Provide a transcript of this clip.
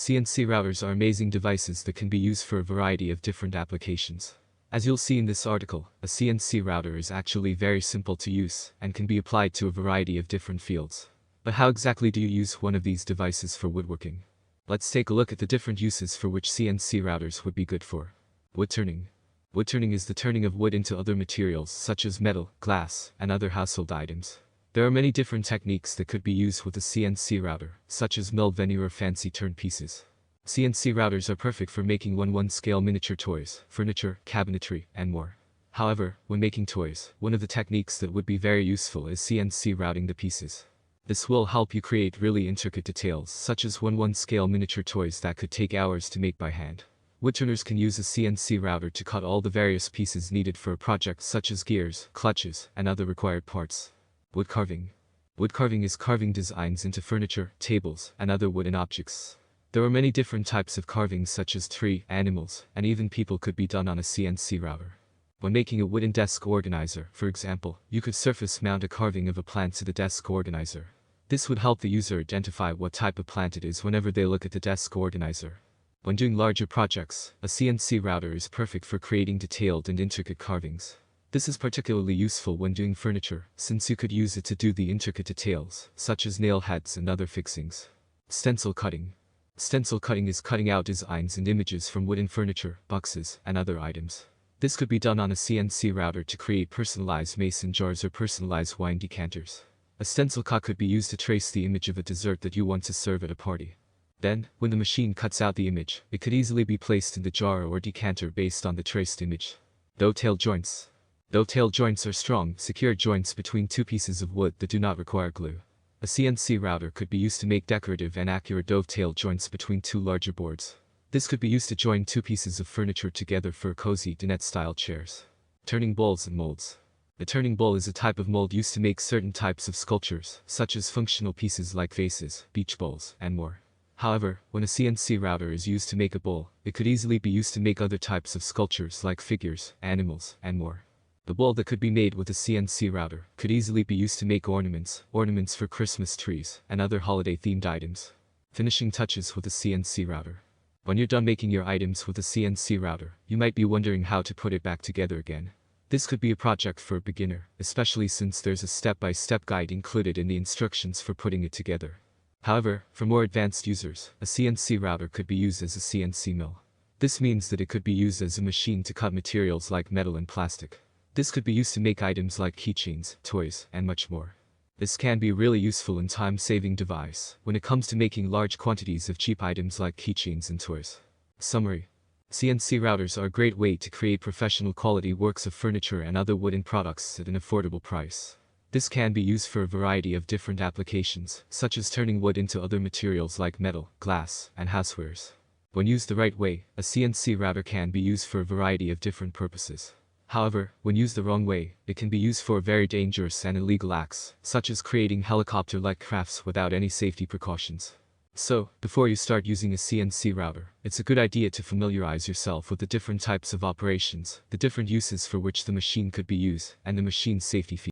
CNC routers are amazing devices that can be used for a variety of different applications. As you'll see in this article, a CNC router is actually very simple to use and can be applied to a variety of different fields. But how exactly do you use one of these devices for woodworking? Let's take a look at the different uses for which CNC routers would be good for. Wood turning. Wood turning is the turning of wood into other materials such as metal, glass, and other household items. There are many different techniques that could be used with a CNC router, such as mill veneer or fancy turn pieces. CNC routers are perfect for making 1:1 scale miniature toys, furniture, cabinetry, and more. However, when making toys, one of the techniques that would be very useful is CNC routing the pieces. This will help you create really intricate details, such as 1:1 scale miniature toys that could take hours to make by hand. Woodturners can use a CNC router to cut all the various pieces needed for a project such as gears, clutches, and other required parts. Wood carving. Wood carving is carving designs into furniture, tables, and other wooden objects. There are many different types of carvings such as tree, animals, and even people could be done on a CNC router. When making a wooden desk organizer, for example, you could surface mount a carving of a plant to the desk organizer. This would help the user identify what type of plant it is whenever they look at the desk organizer. When doing larger projects, a CNC router is perfect for creating detailed and intricate carvings. This is particularly useful when doing furniture, since you could use it to do the intricate details, such as nail heads and other fixings. Stencil cutting. Stencil cutting is cutting out designs and images from wooden furniture, boxes, and other items. This could be done on a CNC router to create personalized mason jars or personalized wine decanters. A stencil cut could be used to trace the image of a dessert that you want to serve at a party. Then, when the machine cuts out the image, it could easily be placed in the jar or decanter based on the traced image. Dovetail joints. Dovetail joints are strong, secure joints between two pieces of wood that do not require glue. A CNC router could be used to make decorative and accurate dovetail joints between two larger boards. This could be used to join two pieces of furniture together for cozy dinette-style chairs. Turning bowls and molds. The turning bowl is a type of mold used to make certain types of sculptures, such as functional pieces like vases, beach bowls, and more. However, when a CNC router is used to make a bowl, it could easily be used to make other types of sculptures like figures, animals, and more. The bowl that could be made with a CNC router could easily be used to make ornaments for Christmas trees, and other holiday-themed items. Finishing touches with a CNC router. When you're done making your items with a CNC router, you might be wondering how to put it back together again. This could be a project for a beginner, especially since there's a step-by-step guide included in the instructions for putting it together. However, for more advanced users, a CNC router could be used as a CNC mill. This means that it could be used as a machine to cut materials like metal and plastic. This could be used to make items like keychains, toys, and much more. This can be a really useful and time-saving device when it comes to making large quantities of cheap items like keychains and toys. Summary. CNC routers are a great way to create professional quality works of furniture and other wooden products at an affordable price. This can be used for a variety of different applications, such as turning wood into other materials like metal, glass, and housewares. When used the right way, a CNC router can be used for a variety of different purposes. However, when used the wrong way, it can be used for very dangerous and illegal acts, such as creating helicopter-like crafts without any safety precautions. So, before you start using a CNC router, it's a good idea to familiarize yourself with the different types of operations, the different uses for which the machine could be used, and the machine's safety features.